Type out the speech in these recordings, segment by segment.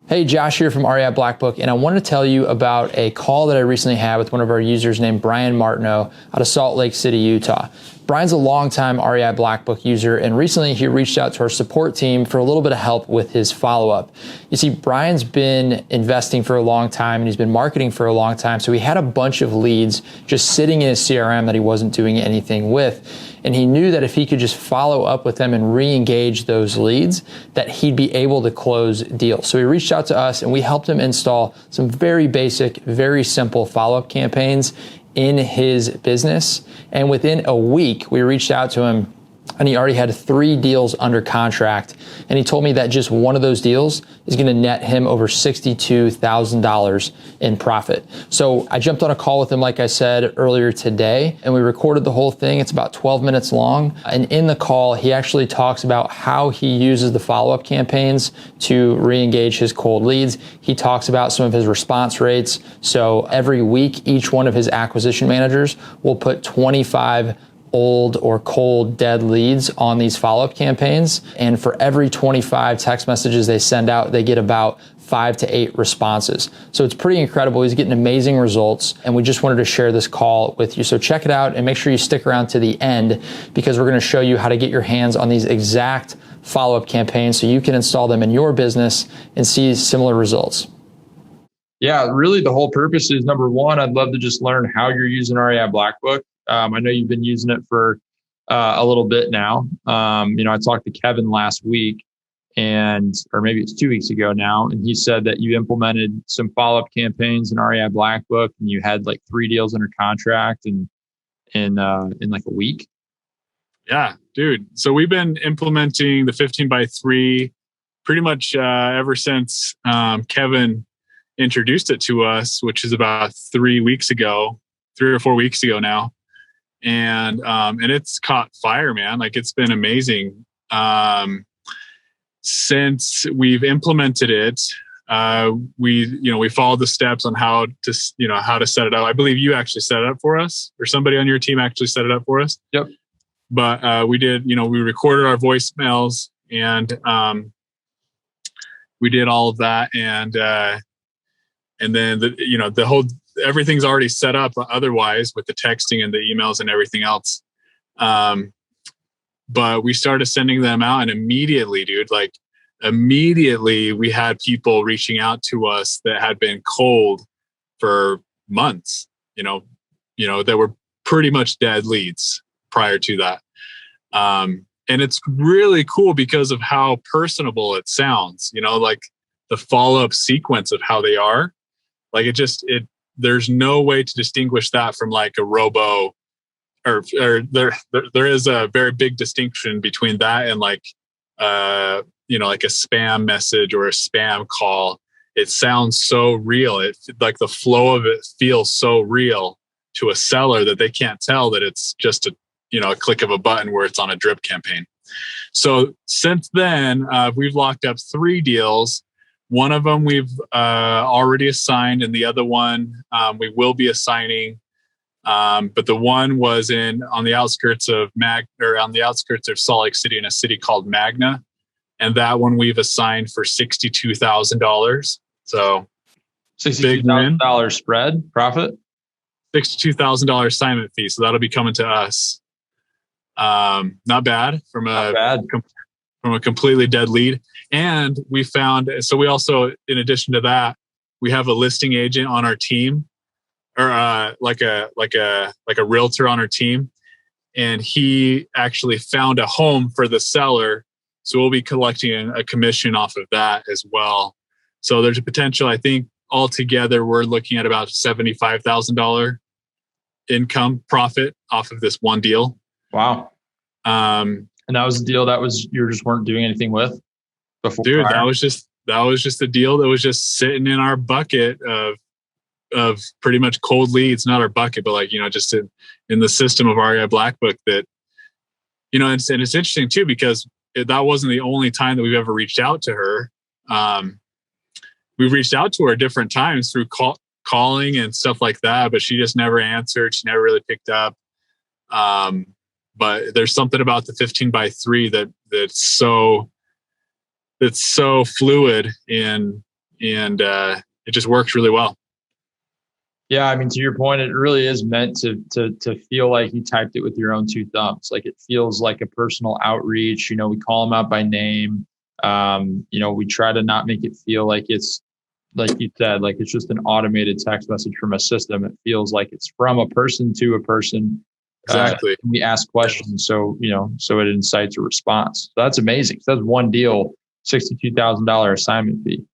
Hey, Josh here from REI Black Book, and I wanted to tell you about a call that I recently had with one of our users named Brian Martineau out of Salt Lake City, Utah. Brian's a longtime REI Black Book user, and recently he reached out to our support team for a little bit of help with his follow-up. You see, Brian's been investing for a long time, and he's been marketing for a long time, so he had a bunch of leads just sitting in his CRM that he wasn't doing anything with. And he knew that if he could just follow up with them and re-engage those leads, that he'd be able to close deals. So he reached out to us and we helped him install some very basic, very simple follow-up campaigns in his business. And within a week, we reached out to him and he already had 3 deals under contract. And he told me that just one of those deals is going to net him over $62,000 in profit. So I jumped on a call with him, like I said earlier today, and we recorded the whole thing. It's about 12 minutes long. And in the call, he actually talks about how he uses the follow-up campaigns to re-engage his cold leads. He talks about some of his response rates. So every week, each one of his acquisition managers will put 25 old or cold dead leads on these follow-up campaigns. And for every 25 text messages they send out, they get about 5 to 8 responses. So it's pretty incredible. He's getting amazing results. And we just wanted to share this call with you. So check it out and make sure you stick around to the end because we're going to show you how to get your hands on these exact follow-up campaigns so you can install them in your business and see similar results. Yeah, really the whole purpose is, number one, I'd love to just learn how you're using REI Black Book. I know you've been using it for a little bit now. I talked to Kevin last week or maybe it's 2 weeks ago now. And he said that you implemented some follow-up campaigns in REI Black Book and you had like 3 deals under contract in like a week. Yeah, dude. So we've been implementing the 15 by 3 pretty much ever since Kevin introduced it to us, which is about 3 or 4 weeks ago now. And it's caught fire, man. Like it's been amazing. Since we've implemented it, we followed the steps on how to set it up. I believe you actually set it up for us, or somebody on your team actually set it up for us. Yep. But we did, we recorded our voicemails and we did all of that. And then the whole, everything's already set up otherwise with the texting and the emails and everything else. But we started sending them out and immediately we had people reaching out to us that had been cold for months, that were pretty much dead leads prior to that. And it's really cool because of how personable it sounds, like the follow-up sequence of how they are. Like there's no way to distinguish that from like a robo, or there is a very big distinction between that and like like a spam message or a spam call. It sounds so real. It like the flow of it feels so real to a seller that they can't tell that it's just a click of a button where it's on a drip campaign. So since then, we've locked up 3 deals. One of them we've already assigned, and the other one we will be assigning. But the one was on the outskirts of Salt Lake City in a city called Magna, and that one we've assigned for $62,000. So $62,000 spread profit, $62,000 assignment fee. So that'll be coming to us. Not bad from a completely dead lead. And we found, so we also, in addition to that, we have a listing agent on our team, or like a realtor on our team. And he actually found a home for the seller. So we'll be collecting a commission off of that as well. So there's a potential, I think altogether, we're looking at about $75,000 income profit off of this one deal. Wow. And that was the deal you just weren't doing anything with before? Dude, prior? that was just a deal that was just sitting in our bucket of pretty much cold leads, not our bucket, but just in the system of REI Black Book that, and it's interesting too, because that wasn't the only time that we've ever reached out to her. We've reached out to her different times through calling and stuff like that, but she just never answered. She never really picked up. But there's something about the 15 by 3 that's so fluid in and it just works really well. Yeah, I mean, to your point, it really is meant to feel like you typed it with your own two thumbs. Like it feels like a personal outreach. You know, we call them out by name. You know, we try to not make it feel like it's, like you said, like it's just an automated text message from a system. It feels like it's from a person to a person. Exactly. We ask questions, so you know, so it incites a response. So that's amazing. So that's one deal, $62,000 assignment fee.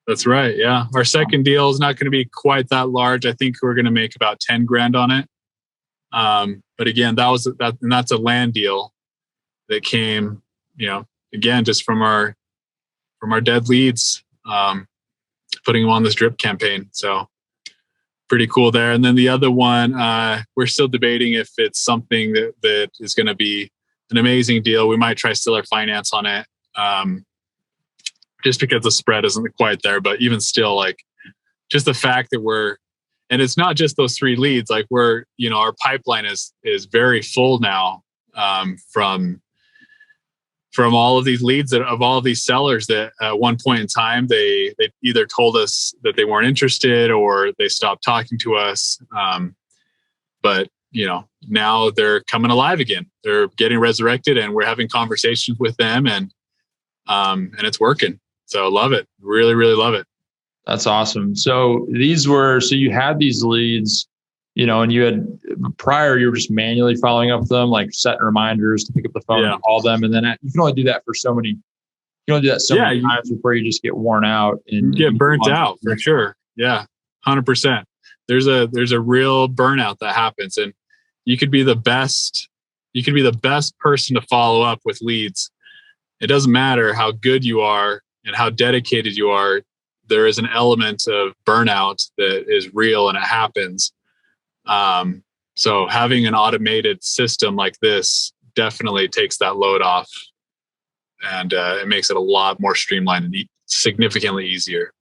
That's right. Yeah. Our second deal is not going to be quite that large. I think we're going to make about 10 grand on it. But again, that's a land deal that came, you know, again, just from our dead leads, putting them on this drip campaign. So pretty cool there. And then the other one, we're still debating if it's something that is going to be an amazing deal. We might try Seller Finance on it. Just because the spread isn't quite there, but even still, like just the fact that and it's not just those 3 leads, like you know, our pipeline is very full now, from all of these leads of all of these sellers that at one point in time, they either told us that they weren't interested or they stopped talking to us. But you know, now they're coming alive again. They're getting resurrected and we're having conversations with them and it's working. So love it. Really, really love it. That's awesome. So you had these leads, you know, and you had prior, you were just manually following up with them, like setting reminders to pick up the phone and call them. And then you can only do that for many times before you just get worn out and get burnt out for sure. Yeah. 100%. There's a real burnout that happens, and you could be the best person to follow up with leads. It doesn't matter how good you are and how dedicated you are. There is an element of burnout that is real and it happens. So having an automated system like this definitely takes that load off, and it makes it a lot more streamlined and significantly easier.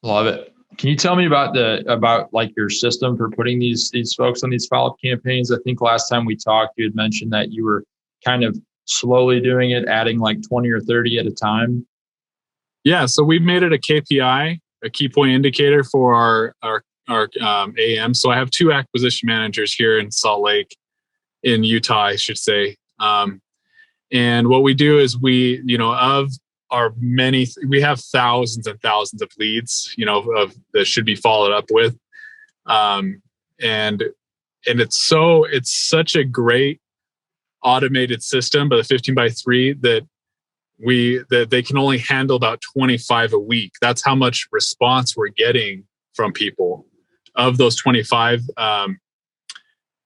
Love it. Can you tell me about like your system for putting these folks on these follow-up campaigns? I think last time we talked, you had mentioned that you were kind of slowly doing it, adding like 20 or 30 at a time. Yeah, so we've made it a KPI, a key point indicator for our AM. So I have 2 acquisition managers here in Salt Lake, in Utah, I should say. And what we do is we have thousands and thousands of leads, you know, that should be followed up with. And it's such a great automated system, but the 15x3 that they can only handle about 25 a week. That's how much response we're getting from people. Of those 25,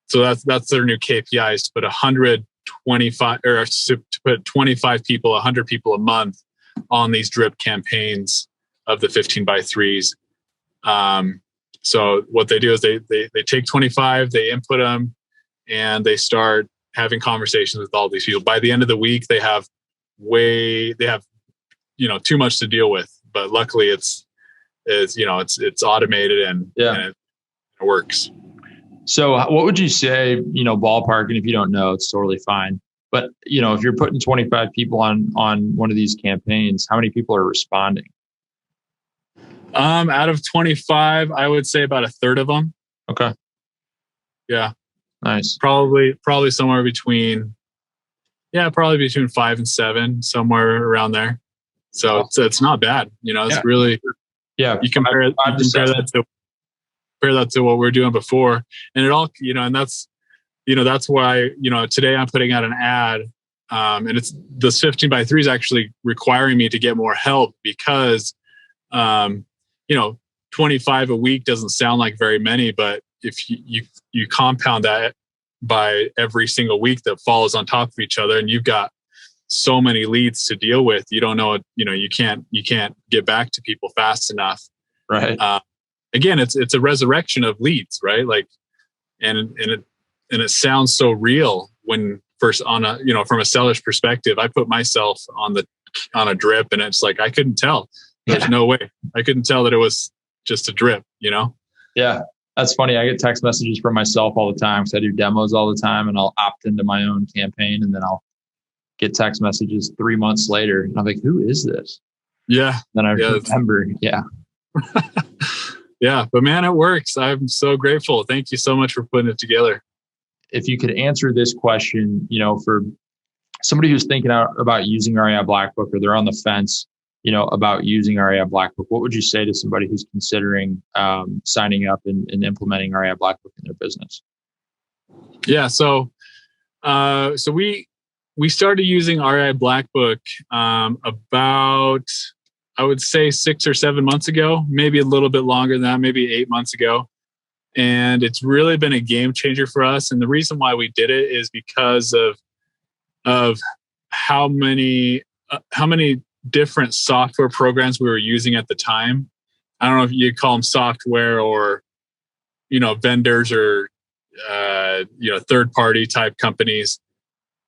so that's their new KPI, is to put 125 or to put 25 people, 100 people a month on these drip campaigns of the 15x3s. So what they do is they take 25, they input them, and they start having conversations with all these people. By the end of the week, they have too much to deal with, but luckily it's automated and it works. So what would you say, you know, ballpark, and if you don't know, it's totally fine. But, you know, if you're putting 25 people on one of these campaigns, how many people are responding? Out of 25, I would say about a third of them. Okay. Yeah. Nice. Probably somewhere between 5 and 7, somewhere around there. So it's not bad. You know, it's really, you compare that to what we're doing before, and it all, you know, and that's why, you know, today I'm putting out an ad, and it's this 15x3 is actually requiring me to get more help because, you know, 25 a week doesn't sound like very many, but if you compound that by every single week that follows on top of each other, and you've got so many leads to deal with, you don't know, you know, you can't get back to people fast enough. Right. Again, it's a resurrection of leads, right? Like, and it sounds so real when first from a seller's perspective, I put myself on a drip, and it's like, I couldn't tell. There's no way I couldn't tell that it was just a drip, you know? Yeah. That's funny. I get text messages from myself all the time because I do demos all the time, and I'll opt into my own campaign, and then I'll get text messages 3 months later. And I'm like, who is this? Yeah. Then I Yeah. remember. Yeah. Yeah. But man, it works. I'm so grateful. Thank you so much for putting it together. If you could answer this question, for somebody who's thinking about using REI Black Book, or they're on the fence, about using REI Black Book, what would you say to somebody who's considering signing up and implementing REI Black Book in their business? Yeah. So we started using REI Black Book about, I would say 6 or 7 months ago, maybe a little bit longer than that, maybe 8 months ago. And it's really been a game changer for us. And the reason why we did it is because of how many different software programs we were using at the time. I don't know if you'd call them software or, vendors or, third party type companies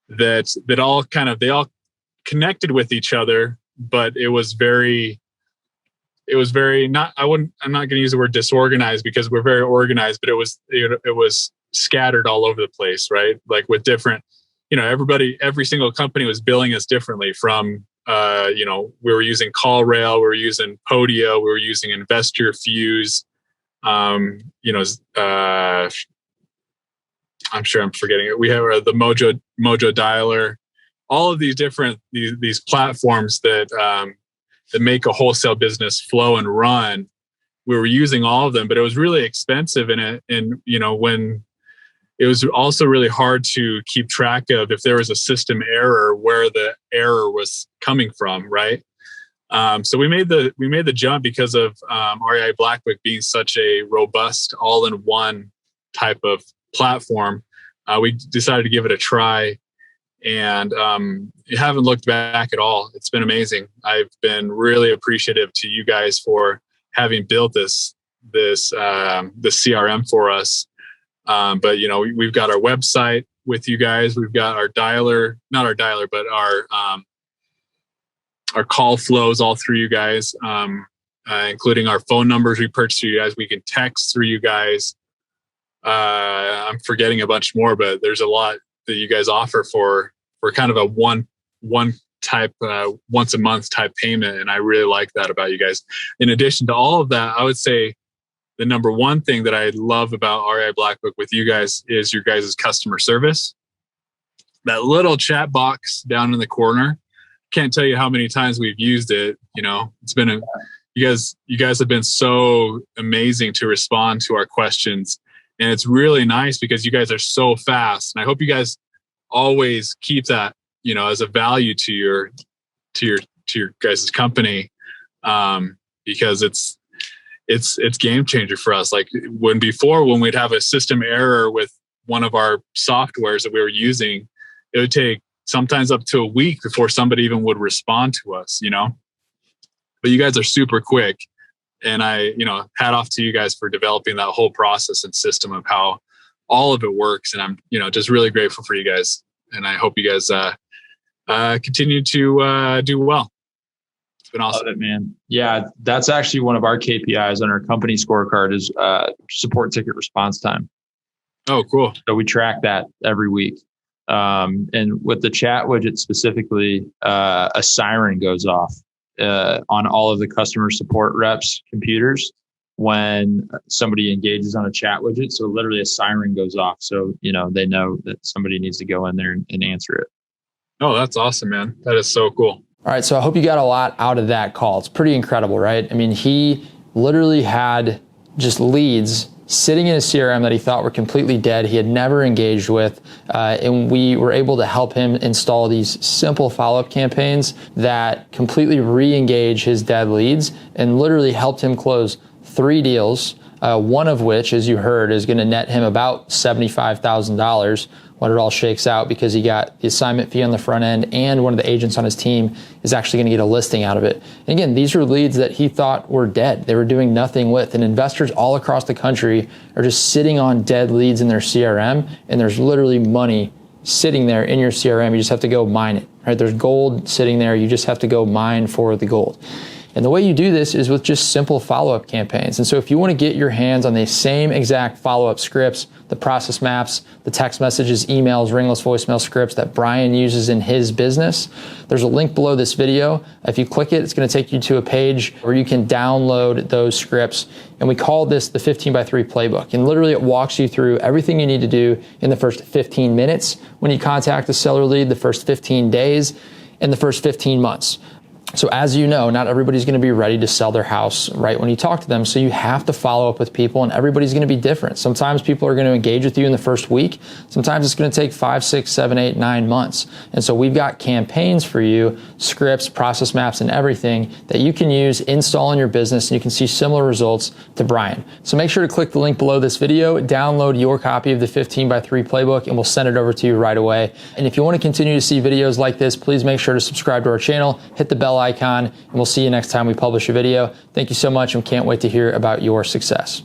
that all they all connected with each other, but it was very not, I'm not going to use the word disorganized, because we're very organized, but it was scattered all over the place, right? Like with different, every single company was billing us differently from, we were using CallRail, we were using Podio, we were using Investor Fuse, I'm sure I'm forgetting it. We have the Mojo Dialer, all of these different, these platforms that make a wholesale business flow and run. We were using all of them, but it was really expensive when it was also really hard to keep track of if there was a system error, where the error was coming from, right? So we made the jump because of REI Black Book being such a robust, all-in-one type of platform. We decided to give it a try, and you haven't looked back at all. It's been amazing. I've been really appreciative to you guys for having built this CRM for us. But we've got our website with you guys. We've got our dialer, not our dialer, but our call flows all through you guys, including our phone numbers we purchase through you guys. We can text through you guys. I'm forgetting a bunch more, but there's a lot that you guys offer for kind of a one type, once a month type payment. And I really like that about you guys. In addition to all of that, I would say the number one thing that I love about REI Black Book with you guys is your guys' customer service. That little chat box down in the corner. Can't tell you how many times we've used it. It's been you guys have been so amazing to respond to our questions. And it's really nice because you guys are so fast. And I hope you guys always keep that, as a value to your guys' company. Because it's game changer for us. Like when we'd have a system error with one of our softwares that we were using, it would take sometimes up to a week before somebody even would respond to us, but you guys are super quick. And I, hat off to you guys for developing that whole process and system of how all of it works. And I'm, just really grateful for you guys. And I hope you guys continue to do well. It's been awesome. Love it, man. Yeah, that's actually one of our KPIs on our company scorecard is support ticket response time. Oh, cool. So we track that every week. And with the chat widget specifically, a siren goes off on all of the customer support reps' computers when somebody engages on a chat widget. So literally a siren goes off. So, they know that somebody needs to go in there and answer it. Oh, that's awesome, man. That is so cool. All right. So I hope you got a lot out of that call. It's pretty incredible, right? I mean, he literally had just leads sitting in a CRM that he thought were completely dead. He had never engaged with. And we were able to help him install these simple follow-up campaigns that completely re-engage his dead leads and literally helped him close 3 deals, one of which, as you heard, is going to net him about $75,000 when it all shakes out, because he got the assignment fee on the front end and one of the agents on his team is actually going to get a listing out of it. And again, these are leads that he thought were dead. They were doing nothing with, and investors all across the country are just sitting on dead leads in their CRM, and there's literally money sitting there in your CRM. You just have to go mine it, right? There's gold sitting there. You just have to go mine for the gold. And the way you do this is with just simple follow-up campaigns. And so if you want to get your hands on the same exact follow-up scripts, the process maps, the text messages, emails, ringless voicemail scripts that Brian uses in his business, there's a link below this video. If you click it, it's going to take you to a page where you can download those scripts. And we call this the 15x3 playbook. And literally it walks you through everything you need to do in the first 15 minutes when you contact a seller lead, the first 15 days, and the first 15 months. So as you know, not everybody's going to be ready to sell their house right when you talk to them. So you have to follow up with people, and everybody's going to be different. Sometimes people are going to engage with you in the first week. Sometimes it's going to take 5, 6, 7, 8, 9 months. And so we've got campaigns for you, scripts, process maps, and everything that you can use, install in your business, and you can see similar results to Brian. So make sure to click the link below this video, download your copy of the 15x3 playbook, and we'll send it over to you right away. And if you want to continue to see videos like this, please make sure to subscribe to our channel, hit the bell icon, and we'll see you next time we publish a video. Thank you so much, and can't wait to hear about your success.